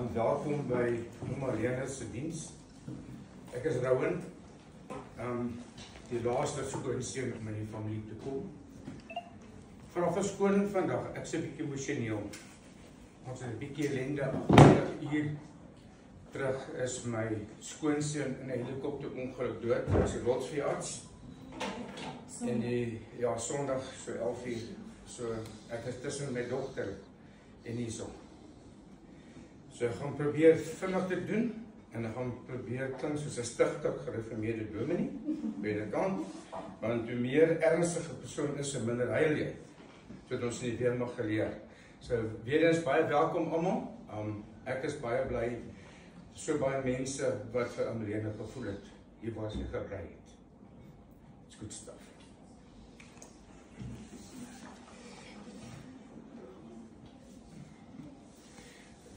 Welkom by Ouma Lena se diens. Ek is Rowan. Die laaste skoonseun om in die familie te kom. Vra verskoning vandag, ek is 'n bietjie emosioneel. Ons het 'n bietjie ellende. 8 uur terug is my skoonseun in 'n helikopterongeluk dood. Hy was 'n rotsveearts. En Sondag so 11 uur. So ek is tussen my dogter en hierso. So ek gaan probeer vinnig te doen en ek gaan probeer klink soos 'n stigtig gereformeerde dominee by die kant, want hoe meer ernstige persoon is, hoe minder huil jy. So het ons nie weer mag geleer. So weer eens baie welkom almal. Ek is baie bly so baie mense wat vir Amelene gevoel het hier waar sy gebly het. It's good stuff.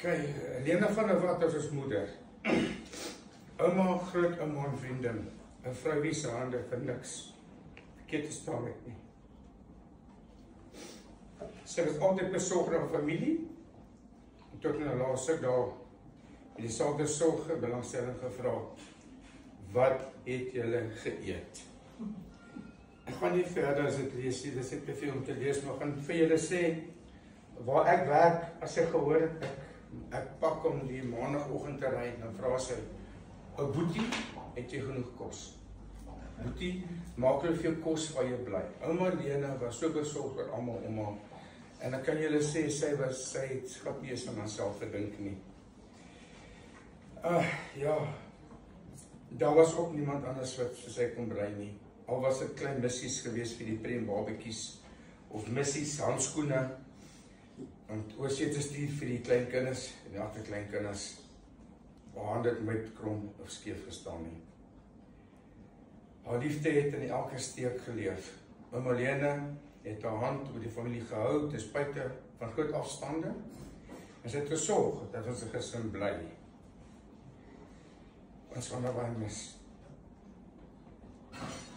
Okay, Lena van der Walt as ons moeder. Ouma, groot ouma en vriendin. 'n Vrou wie se hande vir niks verkeerd te staan het nie. Sy was altyd besorgd oor familie. En tot in die laaste dae in dieselfde sorge belangstelling gevra. Wat het julle geëet? Ek gaan nie verder as dit lees nie, dis net te veel om te lees, maar gaan vir julle sê waar ek werk, as ek gehoor het ek pak om die maandagoggend te ry, dan vra sy, "O Boetie, het jy genoeg kos? Boetie, maak hulle vir jou kos waar jy bly." Ouma Lena was so besorgd oor almal om haar. En ek kan julle sê, sy het glad nie eens aan haarself gedink nie. Daar was ook niemand anders wat vir sy kon brei nie. Al was dit klein missies geweest vir die prembabietjies, of missies, handskoene, want oorsee te stuur vir die kleinkinders en die agterkleinkinders, waar hande het met krom of skeef gestaan nie. Haar liefde het in elke steek geleef. Ouma Lena het haar hand oor die familie gehou, ten spyte van groot afstande, en sy het gesorg dat ons 'n gesin bly. Ons gaan daar baie mis.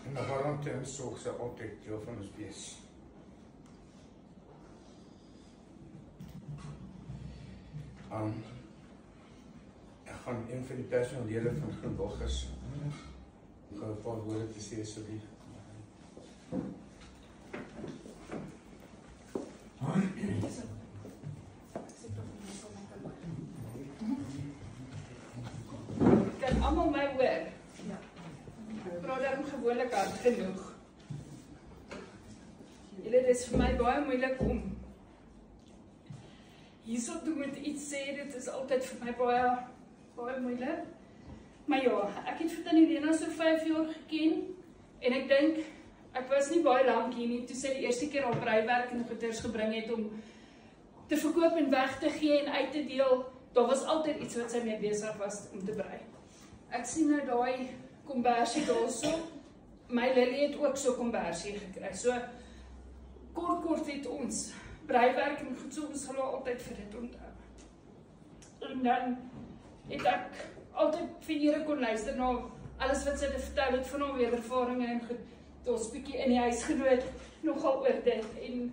En na warmte en sorg sy altyd deel van ons wees. Ek gaan een van die personeellede van Groenboggers gou 'n paar woorde te sê asseblief. Kan almal my hoor? Ja. Ek praat daarom gewoonlik hard genoeg. Dit is vir my baie moeilik om hierso toe moet iets sê, dit is altyd vir my baie moeilik. Maar ja, ek het vir Tannie Lena so 5 jaar geken, en ek dink, ek was nie baie lank hier nie, toe sy die eerste keer al breiwerk en goeders gebring het om te verkoop en weg te gee en uit te deel, daar was altyd iets wat sy mee besig was om te brei. Ek sien nou daai kombersie daarso, my Lily het ook so kombersie gekry, so kort het ons breiwerk en goed so, ons gaan altyd vir dit onthou. En dan het ek altyd vir Here kon luister na alles wat sy te vertel het van haar wedervarings en goed. Ons bietjie in die huis genoot nogal oor dit, en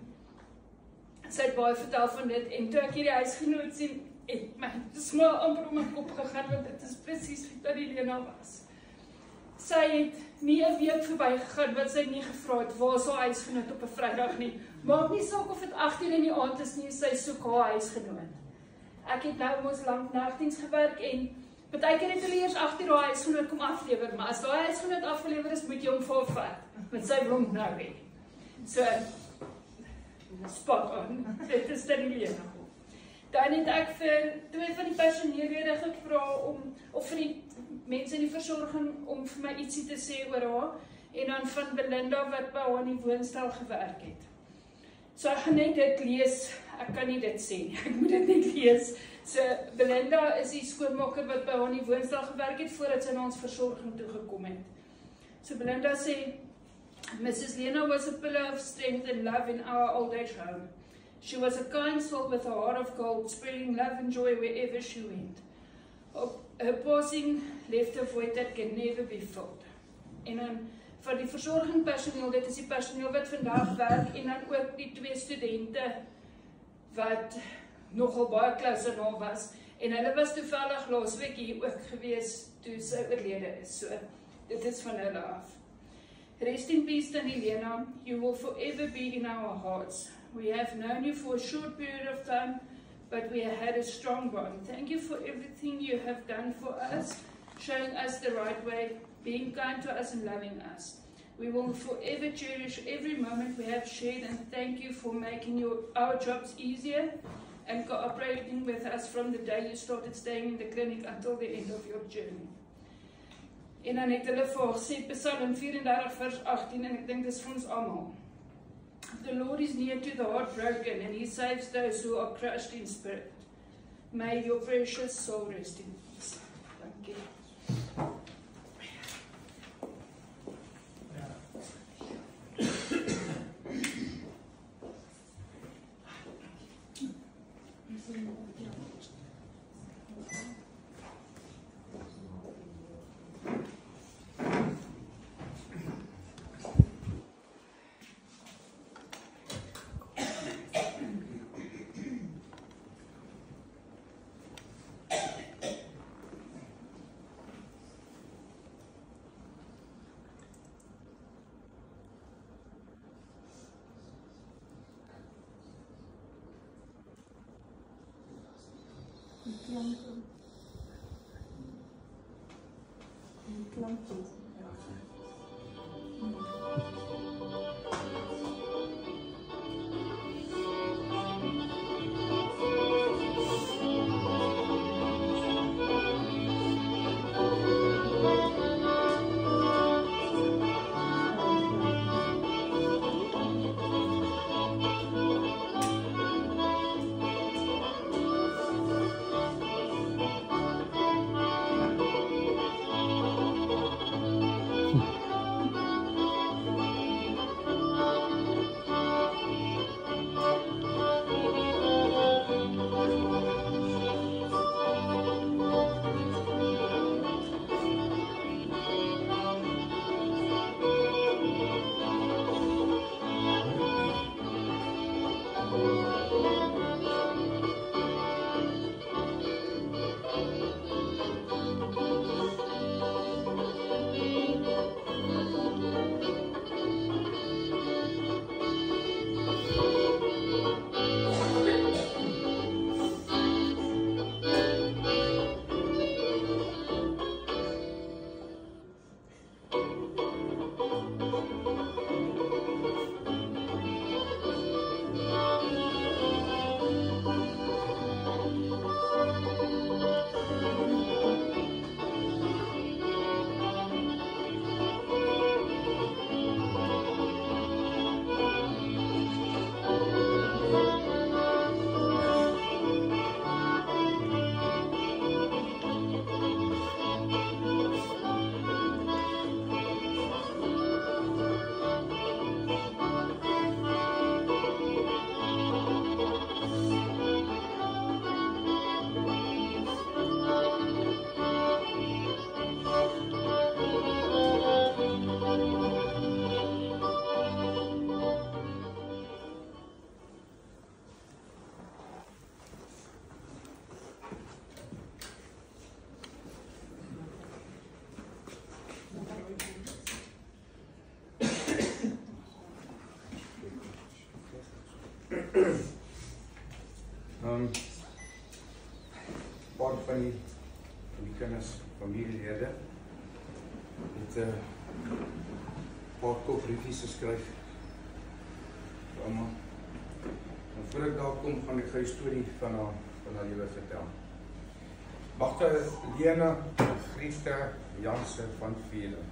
sy het baie vertel van dit, en toe ek hierdie huisgenoot sien, het my smaal amper om my kop gegaan, want dit is presies wie Tannie Lena was. Sy het nie 'n week verby gegaan wat sy nie gevra het, waar is haar huisgenoot op 'n Vrydag nie. Maak nie saak of dit 8 uur in die aand is nie, sy soek haar huisgenoot. Ek het nou mos lank nagdiens gewerk, en partykeer het hulle eers 8 uur haar huisgenoot kom aflewer, maar as daai huisgenoot afgelewer is, moet jy hom voorvat, want sy wil hom nou hê. So, spot on, dit is Tannie Lena. Dan het ek vir 2 van die personeellede gevra of vir die mense in die versorging om vir my ietsie te sê oor haar, en dan van Belinda wat by haar in die woonstel gewerk het. So ek gaan net dit lees, ek kan nie dit sê nie, ek moet dit net lees. So Belinda is die skoonmaker wat by haar in die woonstel gewerk het, voordat sy na ons versorging toegekom het. So Belinda sê, Mrs. Lena was a pillar of strength and love in our old age home. She was a kind soul with a heart of gold, spreading love and joy wherever she went. Her passing left a void that can never be filled. En dan van die versorgingpersoneel, dit is die personeel wat vandag werk, en dan ook die 2 studente wat nogal baie close aan haar was, En hulle was toevallig laasweek hier ook gewees toe sy oorlede is. So, dit is van hulle af. Rest in peace, Tannie Lena. You will forever be in our hearts. We have known you for a short period of time, but we have had a strong bond. Thank you for everything you have done for us, showing us the right way, being kind to us and loving us. We will forever cherish every moment we have shared, and thank you for making our jobs easier and cooperating with us from the day you started staying in the clinic until the end of your journey. En dan het hulle vir gesê Psalm 34 vers 18 en ek dink dis vir ons almal. The Lord is near to the heartbroken and he saves those who are crushed in spirit. May your precious soul rest in peace. Thank you. Paar van die kinders, familielede het paar kop briefies geskryf vir almal. En voor ek daar kom, gaan ek gou die storie van haar julle vertel. Magdalena Griete Jansen van Velen.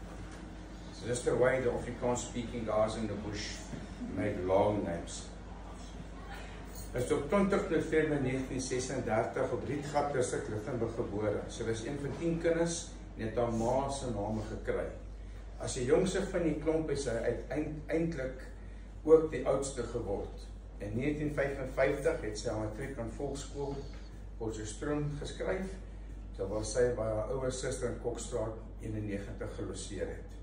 Just the way the Afrikaans speaking guys in the bush made long names. Is op 20 November 1936 op Rietgat tussen Cliftonburg gebore. Sy was een van 10 kinders en het haar ma se name gekry. As die jongste van die klomp is sy uiteindelik ook die oudste geword. In 1955 het sy haar matriek aan Volksskool Potchefstroom geskryf, terwyl sy by haar ouer suster in Kokstraat 91 geloseer het.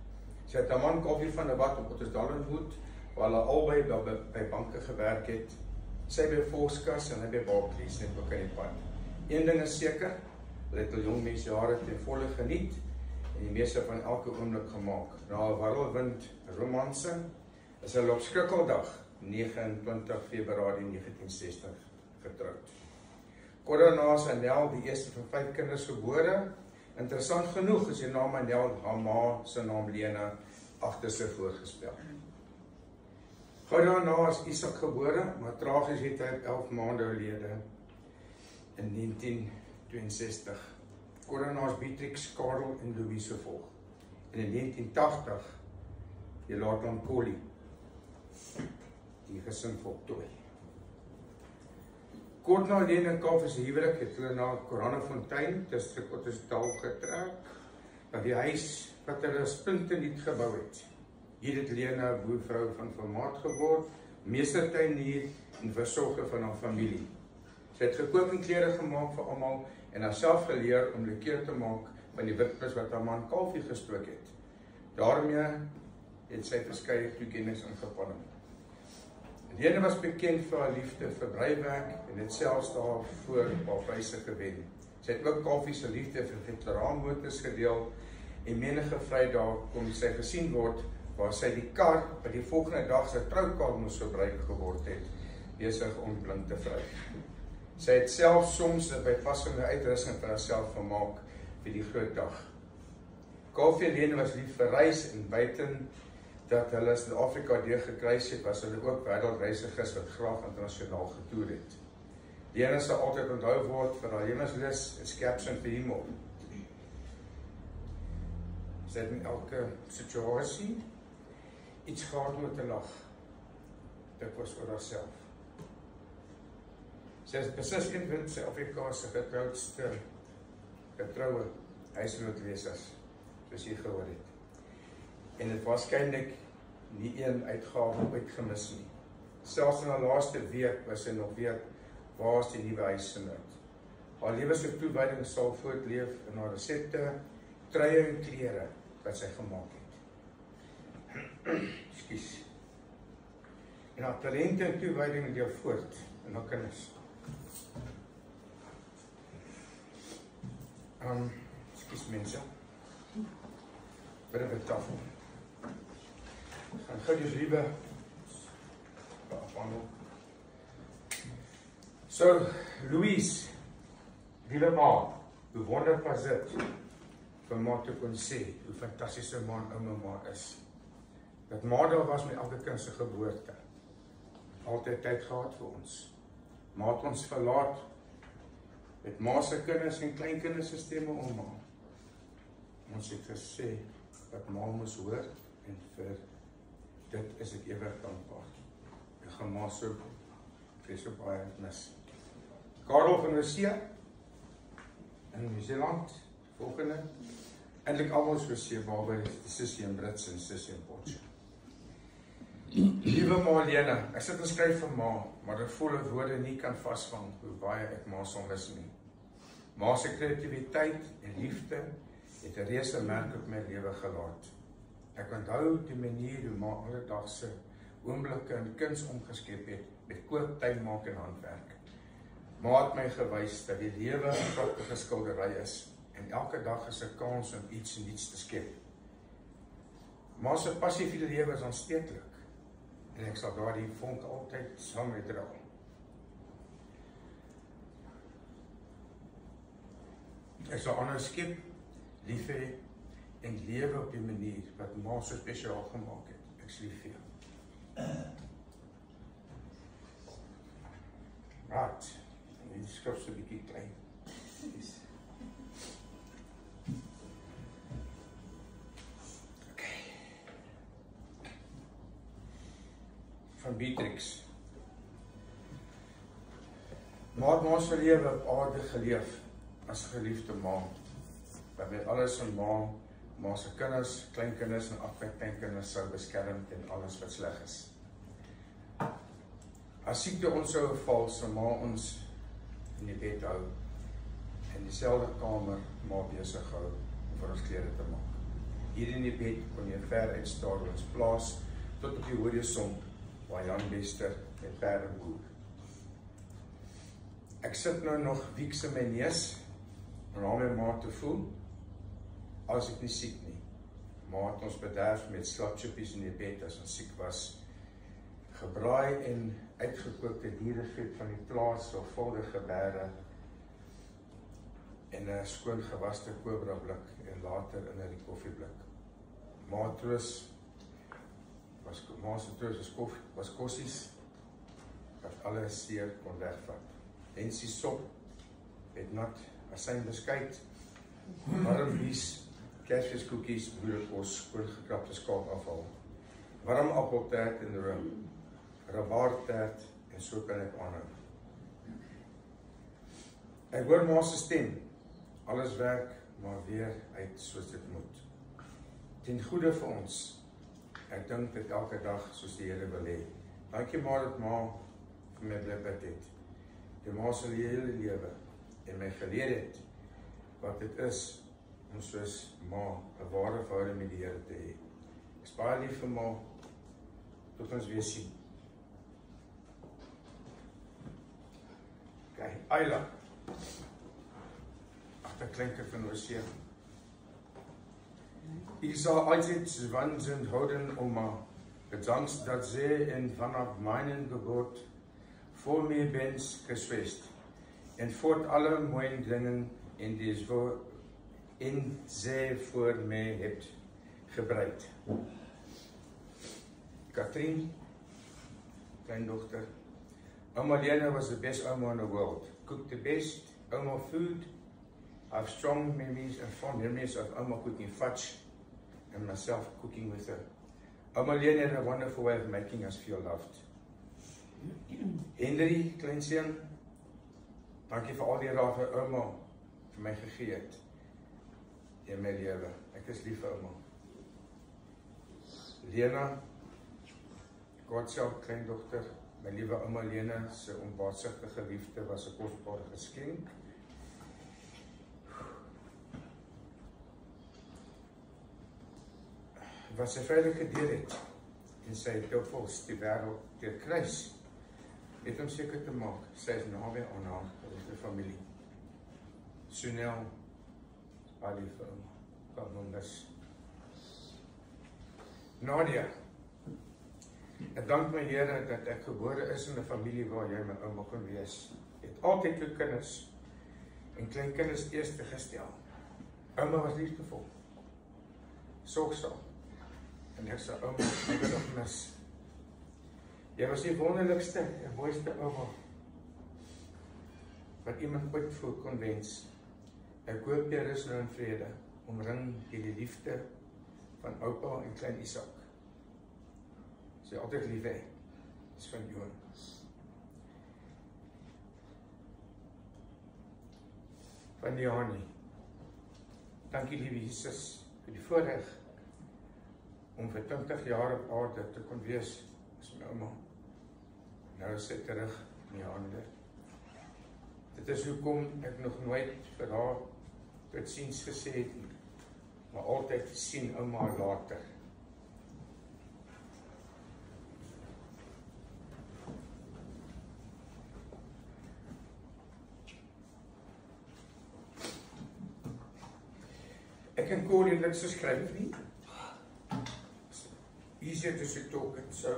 Sy het haar man Koffie van der Walt op Ottosdal ontmoet, waar hulle albei by banke gewerk het. Sy by Volkskas en hy by Barclays, net ook in die pad. Een ding is seker, hulle het al jong mense jare ten volle geniet en die meeste van elke oomblik gemaak. Na 'n whirlwind romanse is hulle op Skrikkeldag 29 Februarie 1960 getroud. Kort daarna is Anel die eerste van 5 kinders gebore. Interessant genoeg is die naam Anel haar ma se naam Lena agter sy voorgespel. Gou daarna is Isak gebore, maar tragies het hy 11 maande gelede in 1962. Kort daarna is Beatrix, Karel en Louise gevolg. En in 1980 die Laatland Collie, die gesin voltooi. Kort na Lena en Kalf se huwelik het hulle na Korannefontein, distrik Ottosdal getrek, by die huis wat hulle splinternuut gebou het. Hier het Lena 'n boervrou van formaat geword, meestertuin hier en versorger van haar familie. Sy het gekook en klere gemaak vir almal en haarself geleer om lekker te maak van die witvis wat haar man Kalfie gestook het. Daarmee het sy verskeie toekennings ingepanning. Lena was bekend vir haar liefde vir breiwerk en het selfs daarvoor haar pryse gewen. Sy het ook Kalfie se liefde vir veteraanmotors gedeel en menige Vrydag kon sy gesien word waar sy die kar by die volgende dag sy troukar moes gebruik geword het, besig om blind te vryf. Sy het self soms 'n bypassende uitrusting vir haarself gemaak vir die groot dag. Kalfie en Lena was lief vir reis en buiten dat hulle Suid-Afrika deur gekruis het, was hulle ook wêreldreisigers wat graag internasionaal getoer het. Lena sal altyd onthou word vir haar lewenslus en skerpsin vir humor. Sy het in elke situasie iets gehad om te lag. Dit was oor haarself. Sy is beslis een van Suid-Afrika se getroue huisgenootwesers, soos jy gehoor het. En het waarskynlik nie een uitgawe ooit gemis nie. Selfs in haar laaste week was sy nog weet waar is die nuwe huisgenoot. Haar lewe se toewyding sal voortleef in haar resepte, truie en klere wat sy gemaak het. Ekskuus. En haar talente en toewyding deel voort in haar kinders. Ekskuus mense. By die tafel. Gaan gou die liewe afhandel. So, Louise, liewe ma, hoe wonderlik was dit vir ma te kon sê hoe fantastiese man ouma ma is. Dat ma daar was met elke kind se geboorte. Altyd tyd gehad vir ons. Ma het ons verlaat met ma se kinders en kleinkinders se stemme om ma. Ons het gesê wat ma moes hoor en vir dit is ek ewig dankbaar. Ek gaan ma so vreeslik baie mis. Karel van Rosia in Nieu-Seeland, volgende. Eintlik almal so sê behalwe sussie en Brits en sussie en Potjie. Liewe ma Lena, ek sit en skryf vir ma, maar ek voel dat woorde nie kan vasvang hoe baie ek ma sal mis nie. Ma se kreatiwiteit en liefde het 'n reuse merk op my lewe gelaat. Ek onthou die manier hoe ma alledagse oomblikke in kuns omgeskep het met kook, tuinmaak en handwerk. Ma het my gewys dat die lewe 'n pragtige skildery is en elke dag is 'n kans om iets nuuts te skep. Ma se passie vir die lewe is aansteeklik en ek sal daardie vonk altyd saam met dra. Ek sal aanhou skep, lief hê en lewe op die manier wat ma so spesiaal gemaak het. Ek is lief vir jou. Right. Die skrif so 'n bietjie klein. Okay. Van Beatrix. Ma het ma se lewe op aarde geleef as geliefde ma. Wat met alles van ma se kinders, kleinkinders en afkleinkinders sou beskerm teen alles wat sleg is. As siekte ons sou val, sou ma ons in die bed hou en dieselfde kamer ma besig hou om vir ons klere te maak. Hier in die bed kon jy ver uitstaar ons plaas tot op die horison waar Jan Bester met perde boer. Ek sit nou nog wieks in my neus, en al my ma te voel, as ek nie siek nie. Ma het ons bederf met slapchippies in die bed as ons siek was. Gebraai en uitgekookte dierevet van die plaas, sorgvuldige bere, en 'n skoon gewaste cobra blik, en later in 'n koffieblik. Ma se troos was kossies, wat alle seer kon wegvat. Hensie sop, het nat, asyn beskuit, warm bies, kersfeeskoekies, boerekos, skoongekrapte skaapafval, warm appeltaart en room, rabaartaart, en so kan ek aanhou. Ek hoor ma se stem, alles werk, maar weer uit soos dit moet. Ten goeie vir ons, ek dink dit elke dag soos die Here wil hê. Dankie maar dat ma vir my bly bid het. Die ma se hele lewe en my geleer het wat dit is om soos ma 'n ware verhouding met die Here te hê. Ek is baie lief vir ma, tot ons weer sien. Okay, Ayla. Agter klinke van Hosea. Isa als Wahnsinn houden Oma, bedankt dat zij en vanaf mijn geboorte voor mij bent gesweest en voort alle mooie dingen in zij voor mij hebt gebruikt. Katrien, kleindochter. Oma Lena was the best Oma in the world. Cooked the best Oma food. I have strong memories and fond memories of Oma cooking fudge and myself cooking with her. Oma Lena had a wonderful way of making us feel loved. Henry, kleinseun, dankie vir al die raad wat Oma vir my gegee het in my lewe. Ek is lief vir Oma. Lena, Godself kleindogter, my liewe Oma Lena se onbaatsigtige liefde was 'n kosbare geskenk. Wat sy veilig gedeel het, en sy het dikwels die wêreld deurkruis, het om seker te maak, sy is naby aan haar familie. Sunel, baie lief vir Oma, kan hom mis. Nadia, ek dank my Here dat ek gebore is in 'n familie waar jy my ouma kon wees. Het altyd jou kinders en kleinkinders eerste gestel. Ouma was liefdevol, sorgsaam, en ek sal ouma ewig mis. Jy was die wonderlikste en mooiste ouma wat iemand ooit voor kon wens. Ek hoop jy rus nou in vrede, omring deur die liefde van oupa en klein Isak. Sy altyd lief hê, is van Johan. Van Johannie, dankie liewe Jesus vir die voorreg om vir 20 jaar op aarde te kon wees as my ouma. Nou is sy terug in die hande. Dit is hoekom ek nog nooit vir haar totsiens gesê het nie, maar altyd sien ouma later. Ek en Corey niks geskryf nie. Easier to talk it. So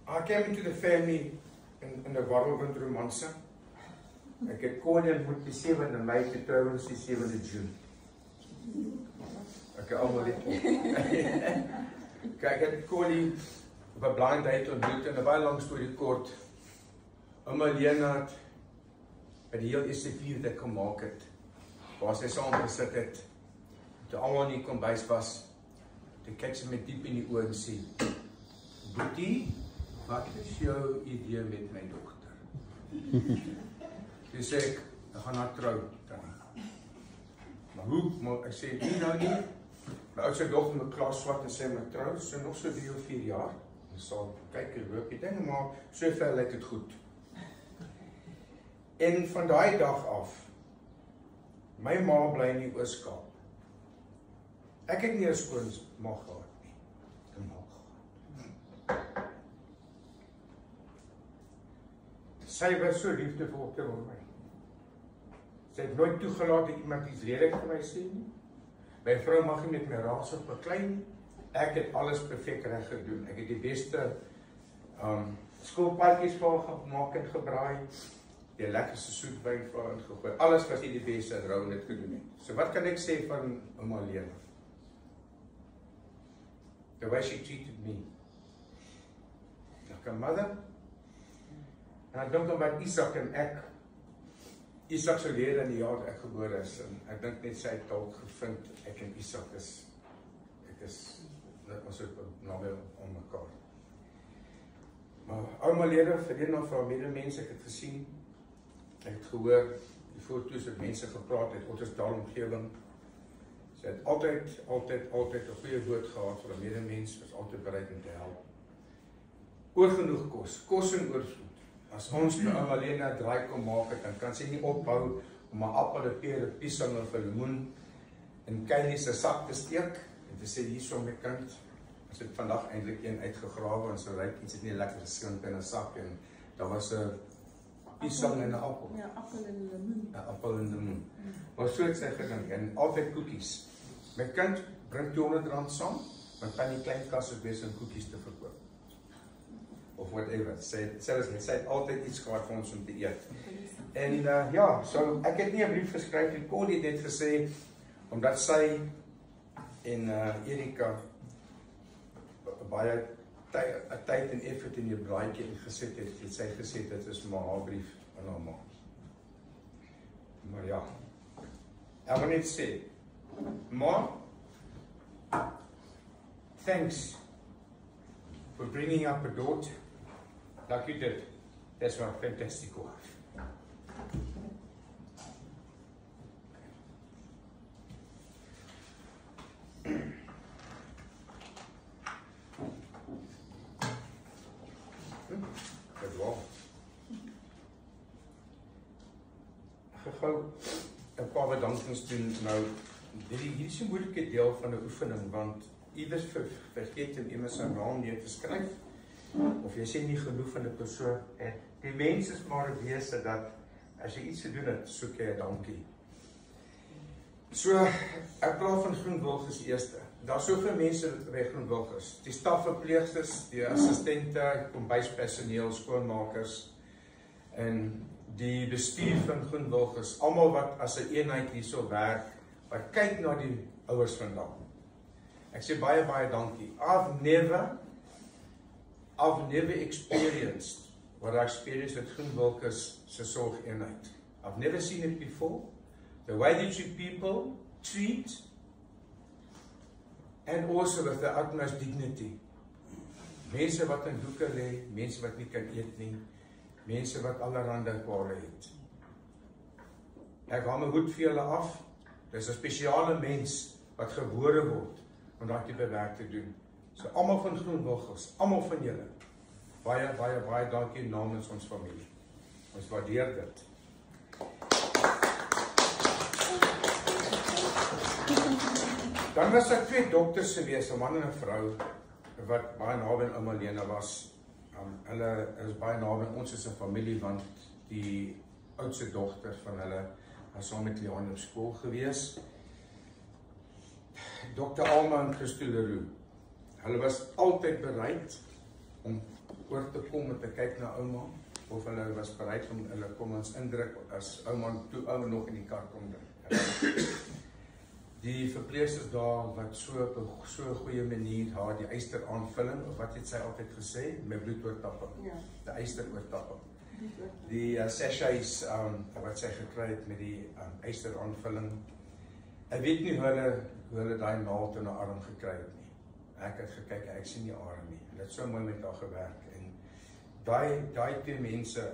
I came into the family in 'n whirlwind romance. Ek het Corey ontmoet die 7de Mei te trouens die 7de Junie. Ek het almal dit. Kyk, ek het Corey op 'n blind date ontmoet en 'n baie lang storie kort. Ouma Lena het by die heel eerste vuur wat ek gemaak het, waar sy saam gesit het, toe almal in die kombuis was, toe kyk sy met diep in die oë en sê, Boetie, wat is jou idee met my dogter? Toe sê ek gaan haar trou. Maar hoe? Maar ek sê, nie nou nie. My oudste dogter moet klaar swat en sê my trou, so nog so 3 of 4 jaar. En sal kyk en loop die ding, maar so ver lyk dit goed. En van daai dag af, my ma bly in die Oos-Kaap. Ek het nie 'n skoonma gehad nie. 'n ma gehad. Sy was so liefdevol teenoor my. Sy het nooit toegelaat dat iemand iets lelik vir my sê nie. My vrou mag nie met my raas of beklei nie. Ek het alles perfek reg gedoen. Ek het die beste skoolpaadjies vir haar gemaak en gebraai. Die lekkerste soetwyn vir haar ingegooi. Alles was nie die beste en Rou het gedoen het. So wat kan ek sê van ouma Lena? The way she treated me. Like a mother. En ek dink omdat Isak en ek, Isak se leer in die jaar ek gebore is, en ek dink net sy het dalk gevind, ek en Isak is, ons het naby om mekaar. Maar ouma Lena, verdien nog vir haar medemense, ek het gesien, ek het gehoor, die foto's het mense gepraat het, Ottosdal omgewing. Sy het altyd 'n goeie woord gehad vir 'n medemens, was altyd bereid om te help. Oorgenoeg kos en oorvloed. As ons by ouma Lena 'n draai kom maak het, dan kan sy nie ophou om 'n appel, 'n peer, 'n piesang of 'n lemoen in Kylie se sak te steek en te sê hierso my kind. Ons het vandag eintlik een uitgegrawe en so ryk iets het nie lekker geskink in 'n sak en daar was 'n piesang en 'n appel. Ja, appel en lemoen. 'n Appel en lemoen. Maar so het sy gedink en altyd koekies. My kind bring R200 saam, want kan nie klein kasse wees om koekies te verkoop. Of whatever. Sy het altyd iets gehad vir ons om te eet. En ja, so ek het nie 'n brief geskryf nie. Connie het net gesê omdat sy en Erika baie tyd en effort in die braaitjie ingesit het sy gesê dit is maar haar brief aan haar ma. Maar ja, ek wil net sê, Ma, thanks for bringing up a daughter like you did. That's my fantastic wife. Dit was. Gou 'n paar bedankings doen nou. Hierdie is 'n moeilike deel van 'n oefening want iewers vergeet om iemand se naam neer te skryf of jy sê nie genoeg van 'n persoon en die mens is maar 'n wese dat as jy iets te doen het, soek jy 'n dankie. So ek praat van Groenwilgers eerste. Daar's soveel mense by Groenwilgers. Die stafverpleegsters, die assistente, kombuispersoneel, skoonmakers en die bestuur van Groenwilgers, almal wat as 'n eenheid hierso werk. Maar kyk na die ouers vandag. Ek sê baie dankie. I've never experienced what I experienced at Groenwilgers se sorgeenheid. I've never seen it before. The way that you people treat and also with the utmost dignity. Mense wat in doeke lê, mense wat nie kan eet nie, mense wat allerhande kwale het. Ek haal my hoed vir julle af. Dis 'n spesiale mens wat gebore word om daardie tipe werk te doen. So almal van Groenwilgers, almal van julle. Baie dankie namens ons familie. Ons waardeer dit. Dan was daar 2 dokters gewees, 'n man en 'n vrou wat baie naby aan ouma Lena was. Hulle is baie naby aan ons as 'n familie want die oudste dogter van hulle was saam met Leon op skool gewees. Dr. Alma en Christo Leroux. Hulle was altyd bereid om oor te kom en te kyk na ouma, of hulle was bereid om hulle kom ons indruk as ouma toe ouma nog in die kar kom druk. Die verpleegsters daar wat so op 'n goeie manier haar die yster aanvulling, of wat het sy altyd gesê, met bloedoortapping. Ja. Die yster oortapping. Die sachets wat sy gekry het met die yster aanvulling. Ek weet nie hoe hulle daai naald in haar arm gekry het nie. Ek het gekyk, ek sien nie arm nie. Hulle het so mooi met haar gewerk en daai 2 mense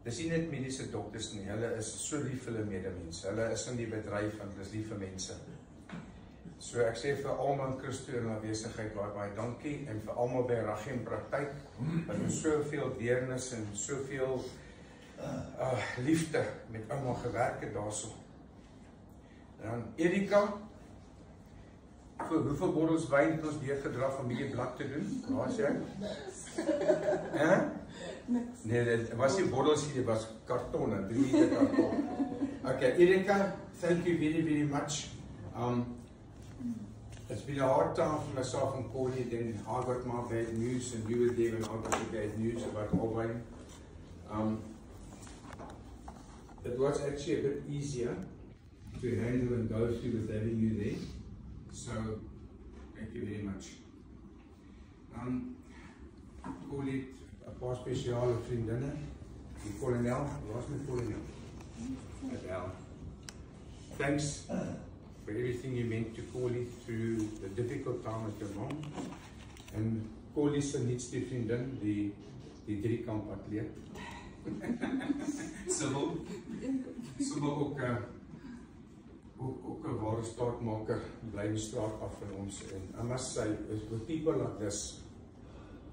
dis nie net mediese dokters nie. Hulle is so lief vir hulle medemens. Hulle is in die bedryf en hulle is lief vir mense. So ek sê vir Alma en Christo in aanwesigheid baie dankie en vir almal by Ragiem Praktyk wat ons soveel deernis en soveel liefde met ouma gewerk het daarso. En dan Erika, Vir hoeveel bottels wyn het ons deurgedra van die blad te doen? Waar is jy? Nee, dit was nie bottels hier, dit was kartonne, 3 liter karton. Okay, Erika, thank you very, very much. It's been a hard time for myself and Corey, then I got my bad news and you were there when I got the bad news about Alwyn. It was actually a bit easier to handle and go through with having you there. So, thank you very much. Corey, 'n paar spesiale vriendinne, die kolonel, waar is my kolonel? Adele. Thanks for everything you meant to Corey through the difficult time with your mom. En Corey se nuutste vriendin, die driekamp atleet. Sybil ook 'n ware staatmaker, bly die straat af van ons. En I must say, with people like this,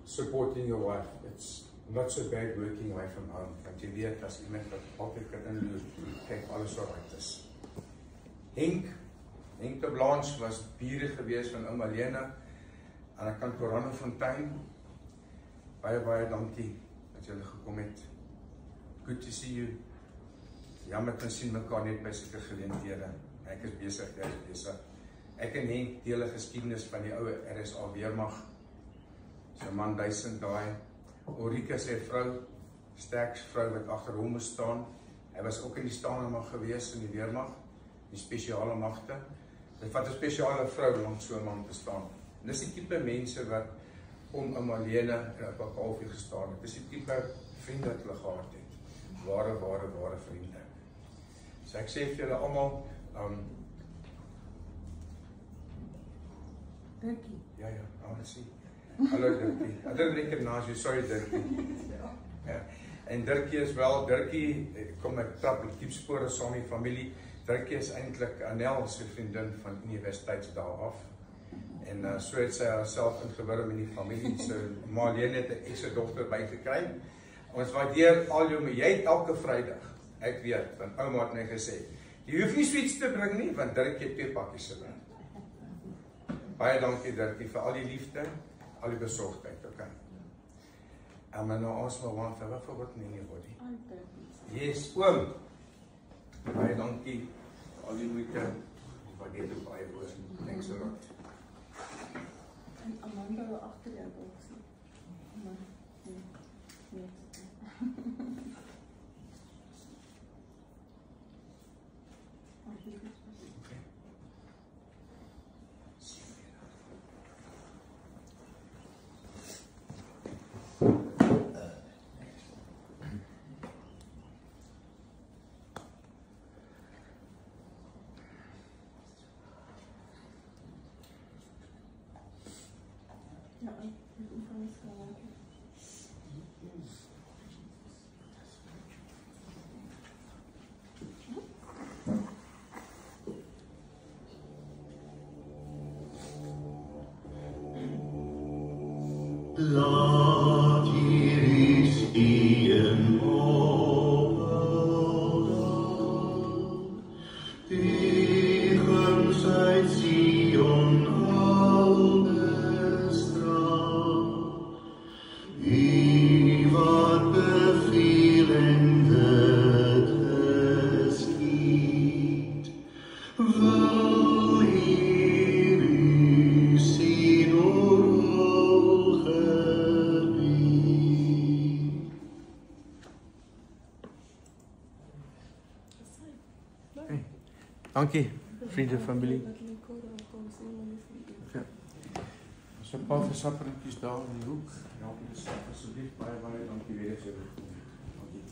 supporting your wife, it's not so bad working away from home. Want jy weet, as iemand wat altyd kan inloop, kyk alles wat right is. Henk de Blanche was bure gewees van ouma Lena aan die kant Koranfontein. Baie dankie dat julle gekom het. Good to see you. Jammer te sien mekaar net by sulke geleenthede. Ek is besig, jy is besig. Ek en Henk deel 'n geskiedenis van die ou RSA weermag. Sy man 1000 daai. Ulrika sy vrou, sterk vrou wat agter hom staan. Hy was ook in die staande mag gewees in die weermag, die spesiale magte. Dit vat 'n spesiale vrou om so 'n man te staan. En dis die tipe mense wat om Malene en op 'n halfuur gestaan het. Dis die tipe vriende wat hulle gehad het. Ware vriende. So ek sê vir julle almal, Dirkie. Ja, I want to see. Hallo Dirkie. I didn't recognize you, sorry Dirkie. Ja. En Dirkie is wel, Dirkie kom met trap met diep spore saam met die familie. Dirkie is eintlik Anel se vriendin van universiteitsdae af. En so het sy haarself ingewurm in die familie. So Marlene het 'n ekstra dogter bygekry. Ons waardeer al jou, jy het elke Vrydag. Ek weet, want ouma het my gesê, jy hoef nie sweets te bring nie, want Dirkie het 2 pakkies gebring. Baie dankie Dirkie vir al die liefde, al die besorgdheid, okay. I'm gonna ask my one favor for what anybody. Yes, oom. Baie dankie vir al die moeite. Wat jy doen baie woord. Thanks a lot. En Amanda wil agter jou ook sien. Amanda. Nee. Ja, ik ben van het schrijven. Laat hier stehen tegen zij Sion oude straat. Wie wat bevelende geschiet, wil hier u zien Dankie, vriende familie. Okay. So 'n paar versappertjies daar in die hoek. Help my asseblief baie dankie weer as jy dit doen. Dankie.